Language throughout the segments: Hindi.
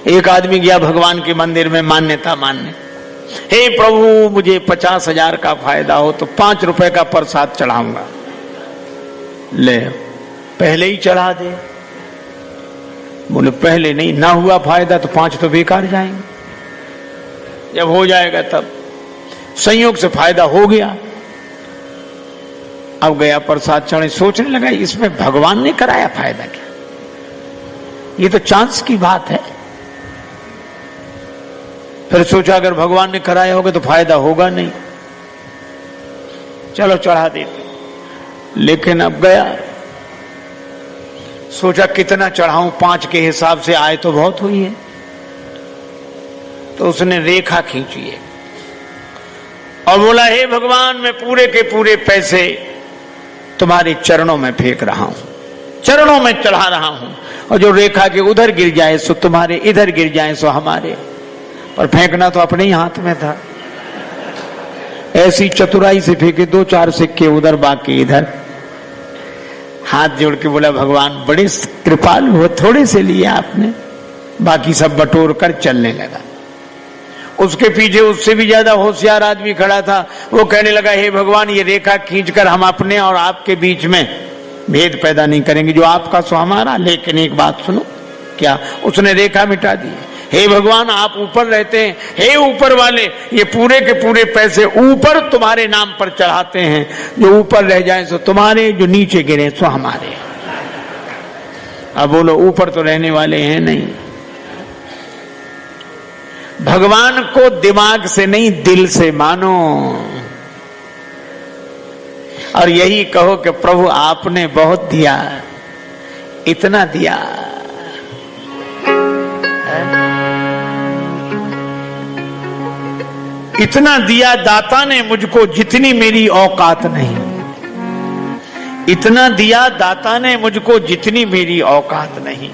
एक आदमी गया भगवान के मंदिर में मान्यता मानने, हे प्रभु मुझे 50,000 का फायदा हो तो 5 रुपए का प्रसाद चढ़ाऊंगा। ले पहले ही चढ़ा दे। बोले पहले नहीं, ना हुआ फायदा तो 5 तो बेकार जाएंगे, जब हो जाएगा तब। संयोग से फायदा हो गया, अब गया प्रसाद चढ़े, सोचने लगा इसमें भगवान ने कराया फायदा क्या, ये तो चांस की बात है। फिर सोचा अगर भगवान ने कराया होगा तो फायदा होगा नहीं, चलो चढ़ा देते। लेकिन अब गया, सोचा कितना चढ़ाऊं, 5 के हिसाब से आए तो बहुत हुई है। तो उसने रेखा खींची है और बोला हे भगवान मैं पूरे के पूरे पैसे तुम्हारे चरणों में फेंक रहा हूं, चरणों में चढ़ा रहा हूं, और जो रेखा के उधर गिर जाए सो तुम्हारे, इधर गिर जाए सो हमारे। पर फेंकना तो अपने ही हाथ में था। ऐसी चतुराई से फेंके 2-4 सिक्के उधर बाकी इधर। हाथ जोड़ के बोला भगवान बड़े कृपालु हो, थोड़े से लिए आपने, बाकी सब बटोर कर चलने लगा। उसके पीछे उससे भी ज्यादा होशियार आदमी खड़ा था, वो कहने लगा हे भगवान ये रेखा खींचकर हम अपने और आपके बीच में भेद पैदा नहीं करेंगे, जो आपका सो हमारा। लेकिन एक बात सुनो, क्या? उसने रेखा मिटा दी। हे भगवान आप ऊपर रहते हैं, हे ऊपर वाले ये पूरे के पूरे पैसे ऊपर तुम्हारे नाम पर चढ़ाते हैं, जो ऊपर रह जाए सो तुम्हारे, जो नीचे गिरे सो हमारे। अब बोलो ऊपर तो रहने वाले हैं नहीं। भगवान को दिमाग से नहीं दिल से मानो और यही कहो कि प्रभु आपने बहुत दिया, इतना दिया। इतना दिया दाता ने मुझको जितनी मेरी औकात नहीं, इतना दिया दाता ने मुझको जितनी मेरी औकात नहीं।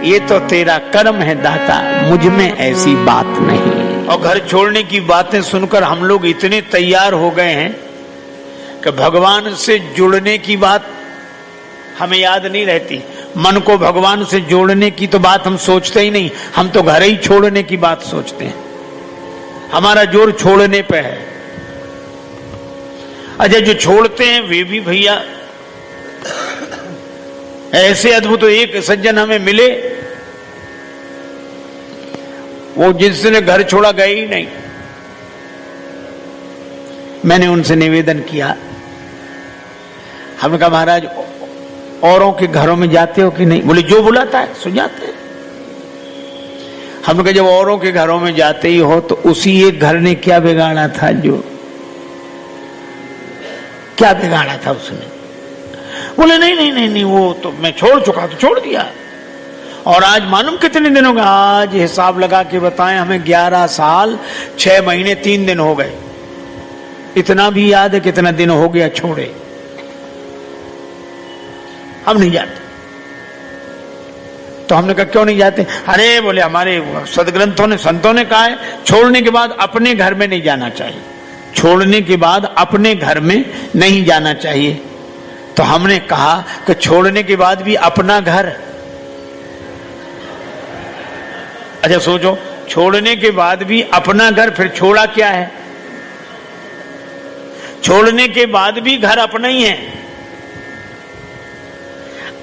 ये तो तेरा कर्म है दाता, मुझ में ऐसी बात नहीं। और घर छोड़ने की बातें सुनकर हम लोग इतने तैयार हो गए हैं कि भगवान से जुड़ने की बात हमें याद नहीं रहती। मन को भगवान से जोड़ने की तो बात हम सोचते ही नहीं, हम तो घर ही छोड़ने की बात सोचते हैं। हमारा जोर छोड़ने पे है। अच्छा जो छोड़ते हैं वे भी भैया ऐसे अद्भुत। तो एक सज्जन हमें मिले, वो जिसने घर छोड़ा गए ही नहीं। मैंने उनसे निवेदन किया, हमने कहा महाराज औरों के घरों में जाते हो कि नहीं? बोले जो बुलाता है सो जाते हैं। हमने कहा जब औरों के घरों में जाते ही हो तो उसी एक घर ने क्या बिगाड़ा था, जो क्या बिगाड़ा था उसने? बोले नहीं नहीं नहीं नहीं वो तो मैं छोड़ चुका, तो छोड़ दिया। और आज मालूम कितने दिन हो गए? आज हिसाब लगा के बताएं हमें 11 साल 6 महीने 3 दिन हो गए। इतना भी याद है कितना दिन हो गया छोड़े? हम नहीं जाते। तो हमने कहा क्यों नहीं जाते? अरे बोले हमारे सदग्रंथों ने, संतों ने कहा है छोड़ने के बाद अपने घर में नहीं जाना चाहिए, छोड़ने के बाद अपने घर में नहीं जाना चाहिए। तो हमने कहा कि छोड़ने के बाद भी अपना घर। अच्छा सोचो, छोड़ने के बाद भी अपना घर, फिर छोड़ा क्या है? छोड़ने के बाद भी घर अपना ही है।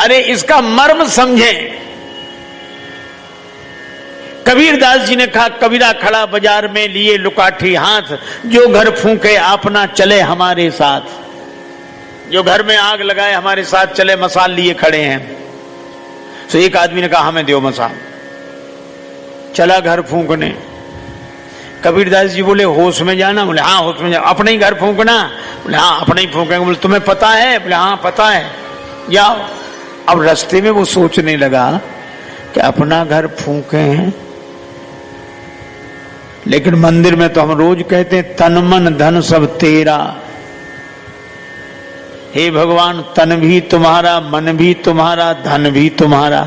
अरे इसका मर्म समझें। कबीरदास जी ने कहा कबीरा खड़ा बाजार में लिए लुकाठी हाथ, जो घर फूंके अपना चले हमारे साथ। जो घर में आग लगाए हमारे साथ चले, मसाल लिए खड़े हैं। तो एक आदमी ने कहा हमें दो मसाल। चला घर फूंकने। कबीरदास जी बोले होश में जाना? बोले हाँ होश में जाना। अपने ही घर फूंकना? बोले हाँ अपने ही फूंकेंगे। बोले तुम्हें पता है? बोले हाँ पता है, जाओ। अब रास्ते में वो सोचने लगा कि अपना घर फूंके हैं, लेकिन मंदिर में तो हम रोज कहते हैं तन मन धन सब तेरा। हे भगवान तन भी तुम्हारा, मन भी तुम्हारा, धन भी तुम्हारा।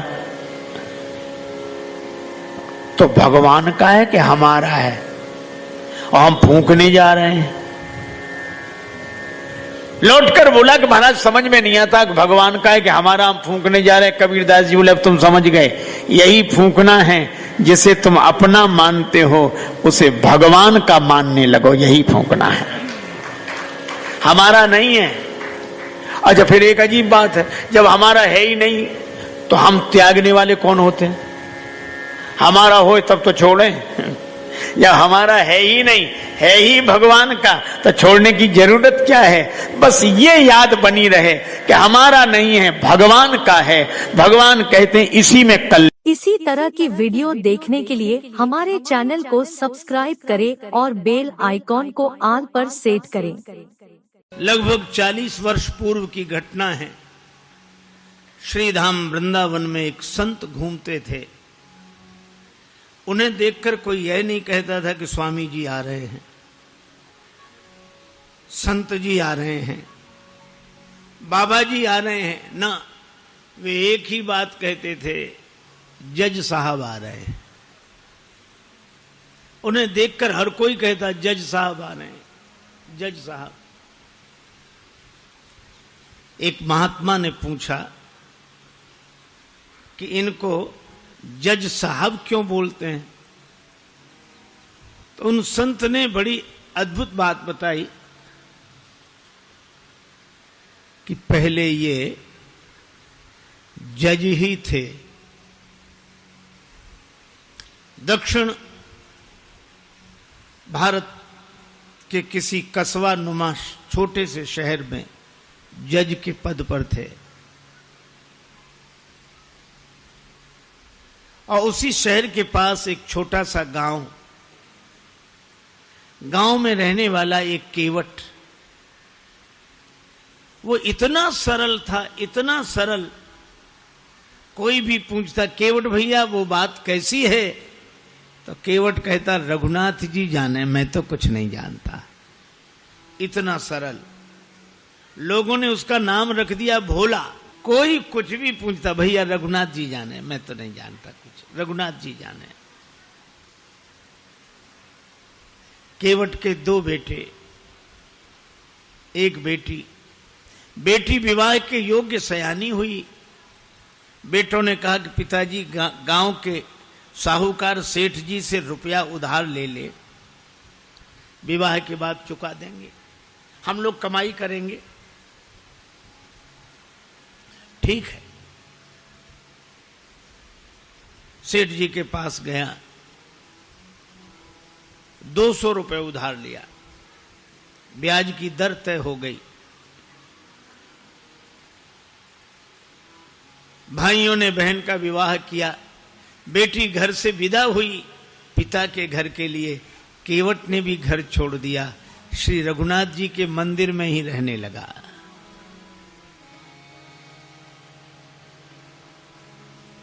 तो भगवान का है कि हमारा है? और हम फूंकने जा रहे हैं। लौटकर बोला कि महाराज समझ में नहीं आता कि भगवान का है कि हमारा, हम फूंकने जा रहे हैं। कबीरदास जी बोले अब तुम समझ गए, यही फूंकना है जिसे तुम अपना मानते हो उसे भगवान का मानने लगो, यही फूंकना है, हमारा नहीं है। अच्छा, फिर एक अजीब बात है, जब हमारा है ही नहीं तो हम त्यागने वाले कौन होते हैं? हमारा हो तब तो छोड़ें, या हमारा है ही नहीं, है ही भगवान का, तो छोड़ने की जरूरत क्या है? बस ये याद बनी रहे कि हमारा नहीं है, भगवान का है। भगवान कहते हैं इसी में कल। इसी तरह की वीडियो देखने के लिए हमारे चैनल को सब्सक्राइब करें और बेल आइकॉन को ऑल पर सेट करें। लगभग 40 वर्ष पूर्व की घटना है। श्रीधाम वृंदावन में एक संत घूमते थे। उन्हें देखकर कोई यह नहीं कहता था कि स्वामी जी आ रहे हैं, संत जी आ रहे हैं, बाबा जी आ रहे हैं, ना, वे एक ही बात कहते थे, जज साहब आ रहे हैं। उन्हें देखकर हर कोई कहता जज साहब आ रहे हैं, जज साहब। एक महात्मा ने पूछा कि इनको जज साहब क्यों बोलते हैं? तो उन संत ने बड़ी अद्भुत बात बताई कि पहले ये जज ही थे। दक्षिण भारत के किसी कस्बा नुमा छोटे से शहर में जज के पद पर थे, और उसी शहर के पास एक छोटा सा गांव में रहने वाला एक केवट, वो इतना सरल था, इतना सरल। कोई भी पूछता केवट भैया वो बात कैसी है, तो केवट कहता रघुनाथ जी जाने, मैं तो कुछ नहीं जानता। इतना सरल। लोगों ने उसका नाम रख दिया भोला। कोई कुछ भी पूछता भैया रघुनाथ जी जाने, मैं तो नहीं जानता कुछ, रघुनाथ जी जाने। केवट के 2 बेटे, एक बेटी। बेटी विवाह के योग्य सयानी हुई। बेटों ने कहा कि पिताजी गांव के साहूकार सेठ जी से रुपया उधार ले ले, विवाह के बाद चुका देंगे, हम लोग कमाई करेंगे। ठीक है। सेठ जी के पास गया, 200 रुपए उधार लिया, ब्याज की दर तय हो गई। भाइयों ने बहन का विवाह किया, बेटी घर से विदा हुई पिता के घर के लिए। केवट ने भी घर छोड़ दिया, श्री रघुनाथ जी के मंदिर में ही रहने लगा।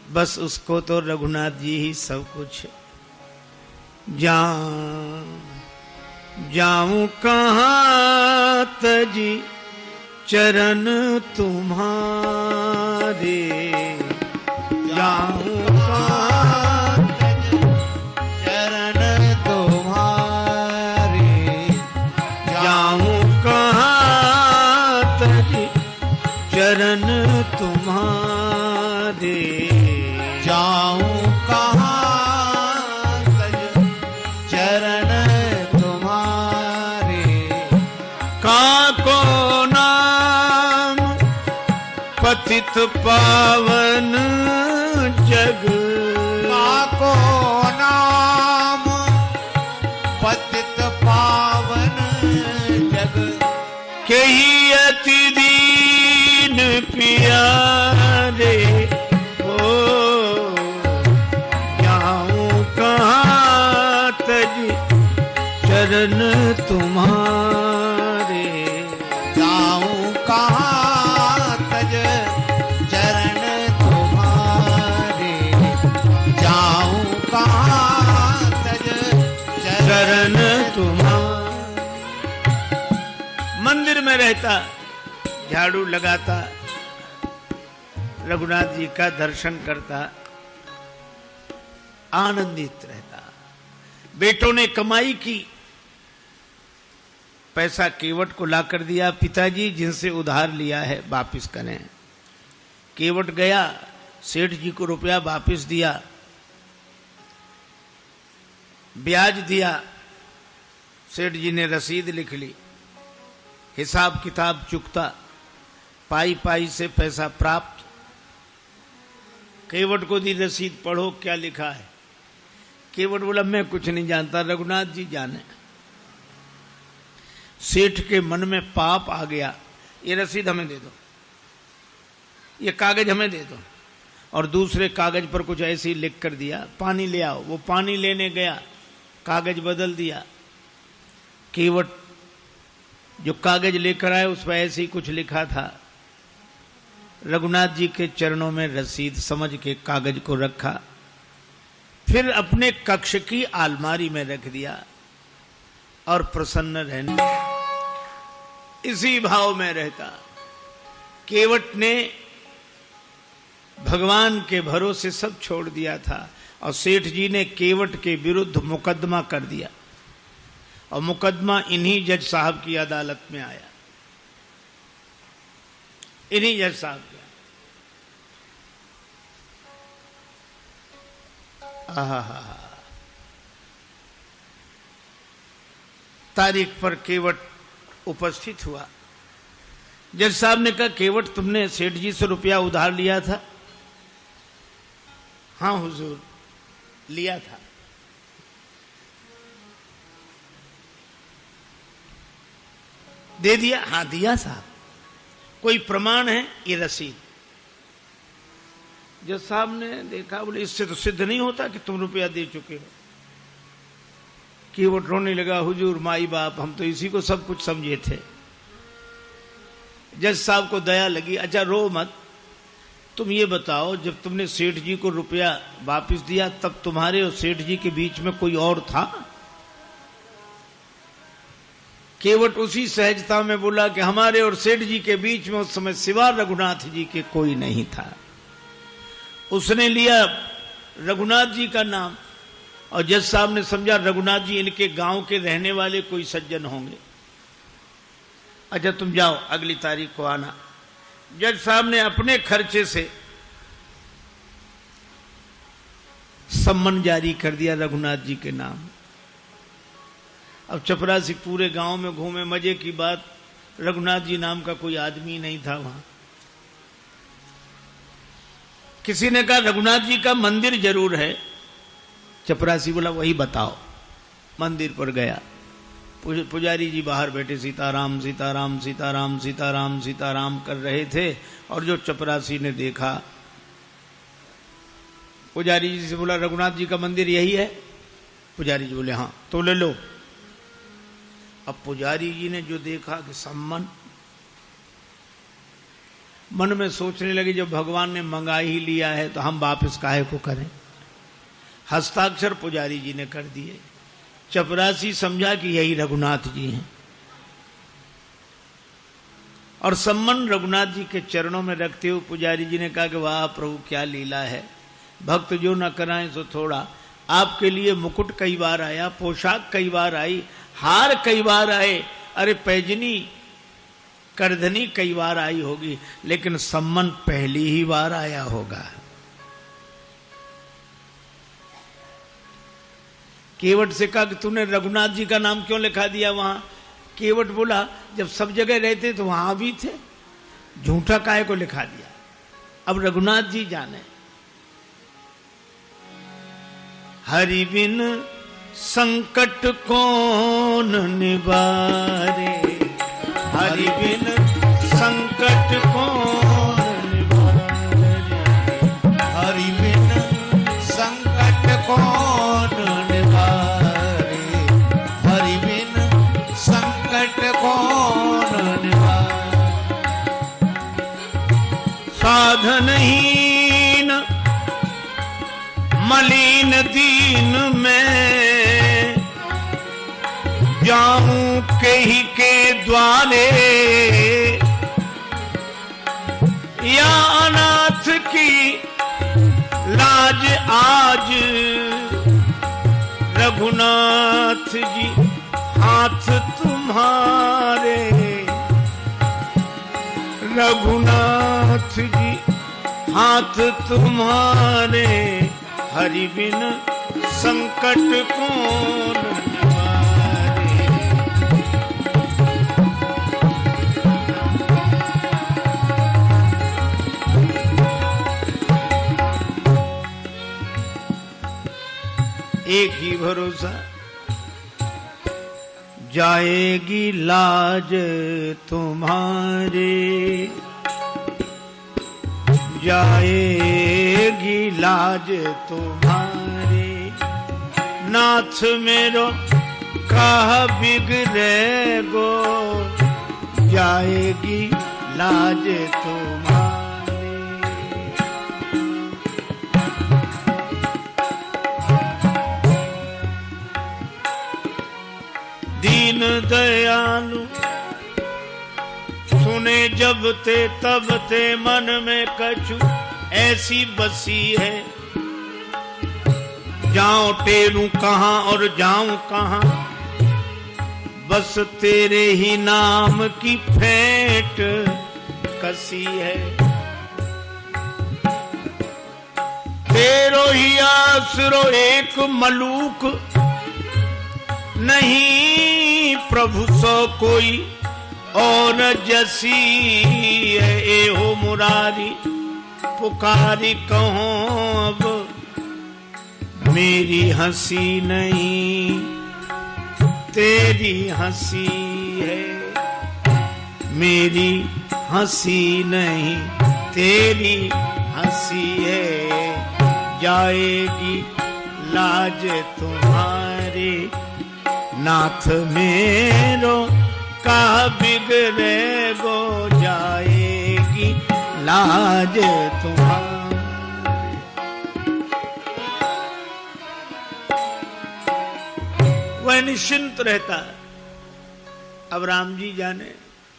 बस उसको तो रघुनाथ जी ही सब कुछ। जाऊं कहां तजी चरण तुम्हारे, जाऊं कहां चरण तुम्हारे, जाऊं कहां तजी चरण तुम्हारे, जाऊं कहां तज चरण तुम्हारे। काको नाम पतित पावन जग, काको नाम पतित पावन जग, केही अति दीन पियारे। चरण तुम्हारे, जाऊं कहां तज चरण तुम्हारे, जाऊं कहां तज चरण तुम्हारे। मंदिर में रहता, झाड़ू लगाता, रघुनाथ जी का दर्शन करता, आनंदित रहता। बेटों ने कमाई की, पैसा केवट को लाकर दिया, पिताजी जिनसे उधार लिया है वापिस करें। केवट गया, सेठ जी को रुपया वापिस दिया। ब्याज दिया, सेठ जी ने रसीद लिख ली, हिसाब किताब चुकता, पाई पाई से पैसा प्राप्त। केवट को दी रसीद, पढ़ो क्या लिखा है। केवट बोला मैं कुछ नहीं जानता, रघुनाथ जी जाने। सेठ के मन में पाप आ गया, ये रसीद हमें दे दो, ये कागज हमें दे दो। और दूसरे कागज पर कुछ ऐसे ही लिख कर दिया, पानी ले आओ। वो पानी लेने गया, कागज बदल दिया। केवट जो कागज लेकर आए उस पर ऐसे ही कुछ लिखा था। रघुनाथ जी के चरणों में रसीद समझ के कागज को रखा, फिर अपने कक्ष की अलमारी में रख दिया और प्रसन्न रहने, इसी भाव में रहता। केवट ने भगवान के भरोसे सब छोड़ दिया था और सेठ जी ने केवट के विरुद्ध मुकदमा कर दिया और मुकदमा इन्हीं जज साहब की अदालत में आया, इन्हीं जज साहब के। तारीख पर केवट उपस्थित हुआ। जज साहब ने कहा, केवट तुमने सेठ जी से रुपया उधार लिया था? हाँ हुजूर, लिया था। दे दिया? हाँ दिया साहब। कोई प्रमाण है? ये रसीद। जज साहब ने देखा, बोले इससे तो सिद्ध नहीं होता कि तुम रुपया दे चुके हो। केवट रोने लगा, हुजूर माई बाप हम तो इसी को सब कुछ समझे थे। जज साहब को दया लगी, अच्छा रो मत, तुम ये बताओ जब तुमने सेठ जी को रुपया वापस दिया तब तुम्हारे और सेठ जी के बीच में कोई और था? केवट उसी सहजता में बोला कि हमारे और सेठ जी के बीच में उस समय सिवा रघुनाथ जी के कोई नहीं था। उसने लिया रघुनाथ जी का नाम और जज साहब ने समझा रघुनाथ जी इनके गांव के रहने वाले कोई सज्जन होंगे। अच्छा तुम जाओ, अगली तारीख को आना। जज साहब ने अपने खर्चे से सम्मन जारी कर दिया रघुनाथ जी के नाम। अब चपरासी पूरे गांव में घूमे, मजे की बात, रघुनाथ जी नाम का कोई आदमी नहीं था वहां। किसी ने कहा रघुनाथ जी का मंदिर जरूर है। चपरासी बोला वही बताओ। मंदिर पर गया, पुजारी जी बाहर बैठे सीताराम सीताराम सीताराम सीताराम सीताराम कर रहे थे और जो चपरासी ने देखा, पुजारी जी से बोला रघुनाथ जी का मंदिर यही है? पुजारी जी बोले हाँ। तो ले लो। अब पुजारी जी ने जो देखा कि सम्मन, मन में सोचने लगे जब भगवान ने मंगा ही लिया है तो हम वापस काहे को करें। हस्ताक्षर पुजारी जी ने कर दिए। चपरासी समझा कि यही रघुनाथ जी हैं और सम्मन रघुनाथ जी के चरणों में रखते हुए पुजारी जी ने कहा कि वाह प्रभु क्या लीला है, भक्त जो न कराएं सो थोड़ा। आपके लिए मुकुट कई बार आया, पोशाक कई बार आई, हार कई बार आए, अरे पैजनी करधनी कई बार आई होगी, लेकिन सम्मन पहली ही बार आया होगा। केवट से कहा कि तूने रघुनाथ जी का नाम क्यों लिखा दिया वहां? केवट बोला जब सब जगह रहते तो वहां भी थे, झूठा काहे को लिखा दिया। अब रघुनाथ जी जाने। हरि बिन संकट कौन निवारे, हरि बिन संकट कौन निवारे, हरि बिन संकट कौन निवारे, हरि बिन संकट कौन निवारे। साधनहीन मलिन दीन में जाऊं कहीं के द्वारे, या अनाथ की लाज आज रघुनाथ जी हाथ तुम्हारे, रघुनाथ जी हाथ तुम्हारे, हरि बिन संकट कौन निवारे। एक ही भरोसा, जाएगी लाज तुम्हारी, जाएगी लाज तुम्हारी, नाथ मेरो कहा बिगड़े गो, जाएगी लाज तुम्हारी। दीन दयालु सुने जब ते तब ते मन में कछु ऐसी बसी है, जाऊं टेरूं कहां और जाऊं कहां, बस तेरे ही नाम की फेंट कसी है। तेरो ही आसरो एक मलूक, नहीं प्रभु सो कोई और जसी है। ए हो मुरारी पुकारी कहो अब, मेरी हंसी नहीं तेरी हंसी है, मेरी हंसी नहीं तेरी हंसी है। जाएगी लाज तुम्हारी, नाथ मेरो का बिगड़े गो, जाएगी लाज तुम्हारी। वह निश्चिंत रहता है। अब राम जी जाने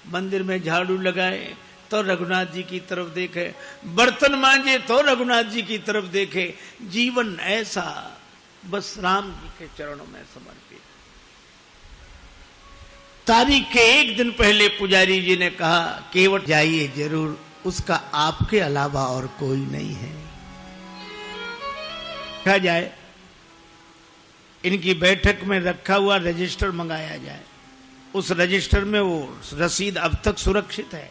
मंदिर में झाड़ू लगाए तो रघुनाथ जी की तरफ देखे, बर्तन मांजे तो रघुनाथ जी की तरफ देखे। जीवन ऐसा बस राम जी के चरणों में समर्पित। तारीख के एक दिन पहले पुजारी जी ने कहा, केवट जाइए जरूर, उसका आपके अलावा और कोई नहीं है। क्या जाए, इनकी बैठक में रखा हुआ रजिस्टर मंगाया जाए। उस रजिस्टर में वो रसीद अब तक सुरक्षित है।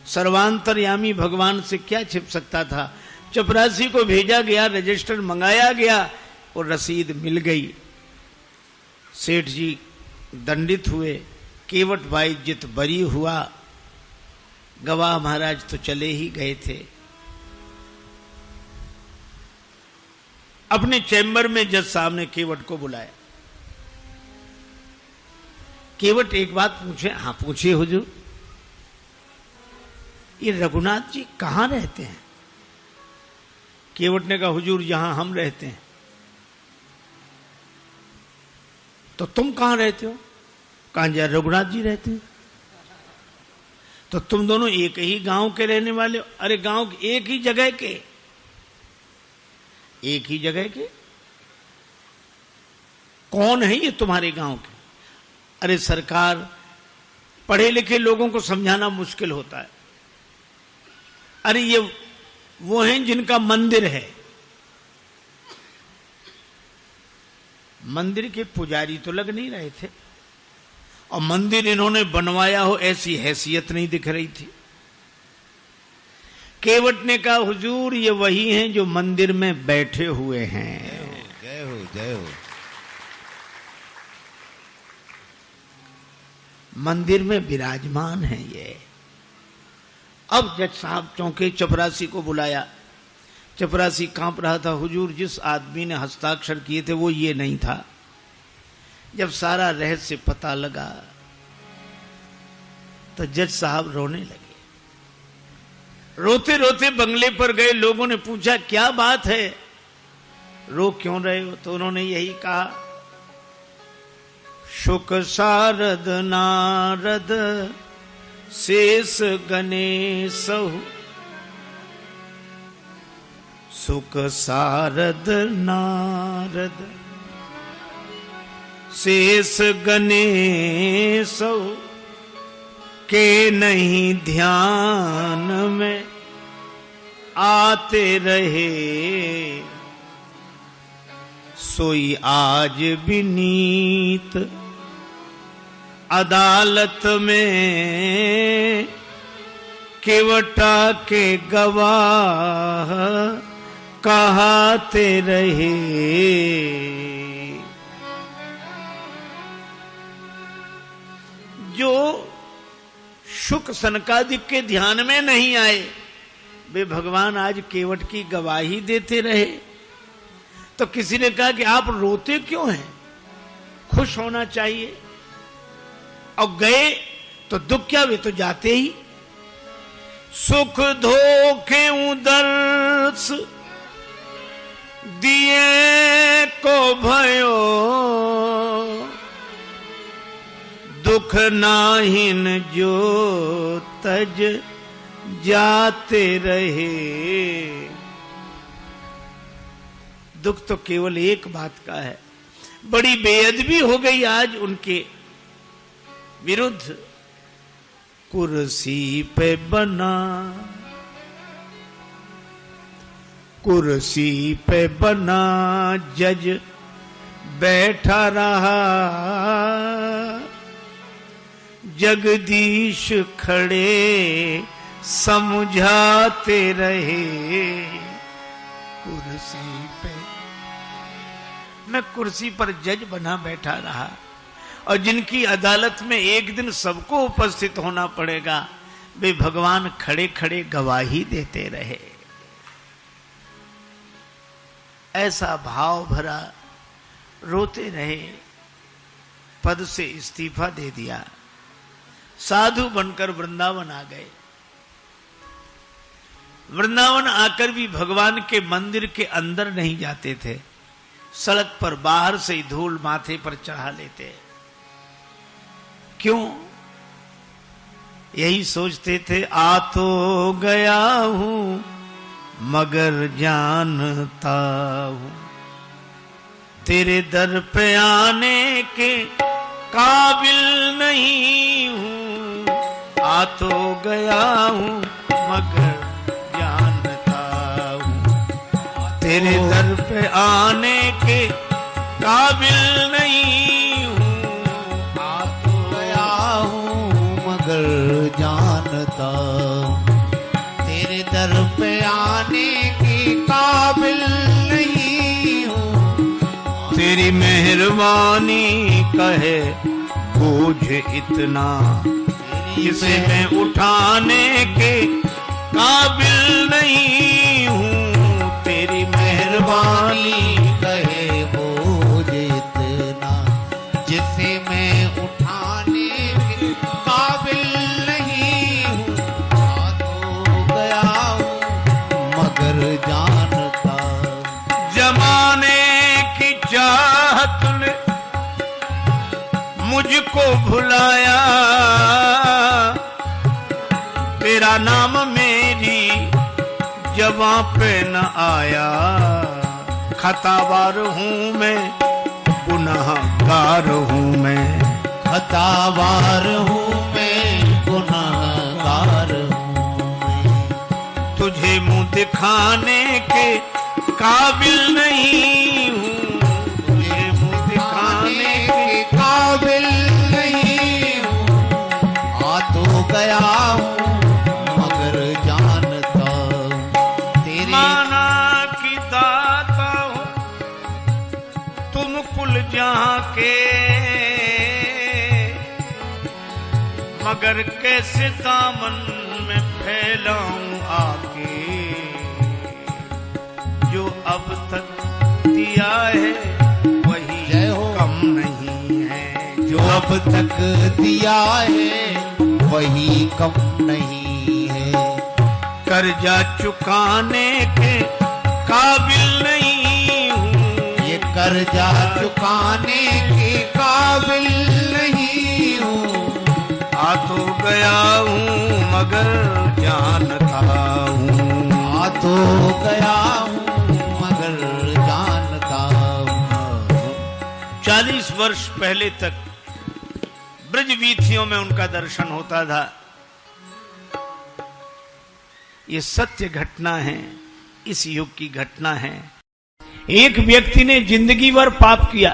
सर्वांतरयामी भगवान से क्या छिप सकता था। चपरासी को भेजा गया, रजिस्टर मंगाया गया और रसीद मिल गई। सेठ जी दंडित हुए, केवट भाई जित बरी हुआ, गवाह महाराज तो चले ही गए थे। अपने चैम्बर में जज साहब ने केवट को बुलाया। केवट एक बात पूछे। हाँ पूछिए हुजूर। ये रघुनाथ जी कहां रहते हैं? केवट ने कहा, हुजूर यहां हम रहते हैं। तो तुम कहां रहते हो? कहां जा रघुनाथ जी रहते हैं। तो तुम दोनों एक ही गांव के रहने वाले हो? अरे गांव एक ही जगह के, एक ही जगह के। कौन है ये तुम्हारे गांव के? अरे सरकार, पढ़े लिखे लोगों को समझाना मुश्किल होता है। अरे ये वो हैं जिनका मंदिर है। मंदिर के पुजारी तो लग नहीं रहे थे, और मंदिर इन्होंने बनवाया हो ऐसी हैसियत नहीं दिख रही थी। केवट ने कहा, हुजूर ये वही हैं जो मंदिर में बैठे हुए हैं। जय हो जय हो। मंदिर में विराजमान है ये। अब जज साहब चौंके, चपरासी को बुलाया। चपरासी कांप रहा था। हुजूर जिस आदमी ने हस्ताक्षर किए थे वो ये नहीं था। जब सारा रहस्य पता लगा तो जज साहब रोने लगे। रोते रोते बंगले पर गए। लोगों ने पूछा, क्या बात है, रो क्यों रहे हो? तो उन्होंने यही कहा, शुक सारद नारद शेष गणेश, सुख सारद नारद शेष गणेश, के नहीं ध्यान में आते रहे, सोई आज विनीत अदालत में केवटा के गवाह कहाते रहे। जो शुक सनकादिक के ध्यान में नहीं आए वे भगवान आज केवट की गवाही देते रहे। तो किसी ने कहा कि आप रोते क्यों हैं, खुश होना चाहिए। और गए तो दुख क्या, वे तो जाते ही। सुख धोखे दर्श दिए को भयो, दुख नाहिन जो तज जाते रहे। दुख तो केवल एक बात का है, बड़ी बेअदबी हो गई आज उनके विरुद्ध। कुर्सी पे बना, कुर्सी पे बना जज बैठा रहा, जगदीश खड़े समझाते रहे। कुर्सी पे मैं कुर्सी पर जज बना बैठा रहा, और जिनकी अदालत में एक दिन सबको उपस्थित होना पड़ेगा वे भगवान खड़े खड़े गवाही देते रहे। ऐसा भाव भरा रोते रहे। पद से इस्तीफा दे दिया, साधु बनकर वृंदावन आ गए। वृंदावन आकर भी भगवान के मंदिर के अंदर नहीं जाते थे, सड़क पर बाहर से ही धूल माथे पर चढ़ा लेते। क्यों? यही सोचते थे, आ तो गया हूं मगर जानता हूं तेरे दर पे आने के काबिल नहीं हूं। आ तो गया हूं मगर जानता हूं तेरे दर पे आने के काबिल नहीं हूं। आ तो गया हूं मगर जानता हूं तेरे दर पे आने के काबिल नहीं हूं। तेरी मेहरबानी कहे बोझ इतना जिसे मैं उठाने के काबिल नहीं हूं। तेरी मेहरबानी कहे बोझ इतना जिसे मैं उठाने के काबिल नहीं हूं। आ तो गया हूं मगर जानता जमाने की चाहत ने मुझको भुलाया, तेरा नाम मेरी जबां पे न आया। खतावार हूं मैं, गुनाहगार हूं मैं। खतावार हूं मैं, गुनाहगार हूं मैं। तुझे मुंह दिखाने के काबिल नहीं हूं। तुझे मुंह दिखाने के काबिल नहीं हूं। आ तो गया हूं मगर जानता हूं तेरी माना की दाता हूं तुम कुल जहां के, मगर कैसे दामन में फैलाऊं आके। जो अब तक दिया है वही जय हो। कम नहीं है। जो अब तक दिया है वही कम नहीं है। कर्जा चुकाने के काबिल नहीं हूं। ये कर्जा चुकाने के काबिल नहीं हूं। आ तो गया हूं मगर जानता हूं। आ तो गया हूं मगर जानता हूं। 40 वर्ष पहले तक ब्रज वीथियों में उनका दर्शन होता था। ये सत्य घटना है, इस युग की घटना है। एक व्यक्ति ने जिंदगी भर पाप किया,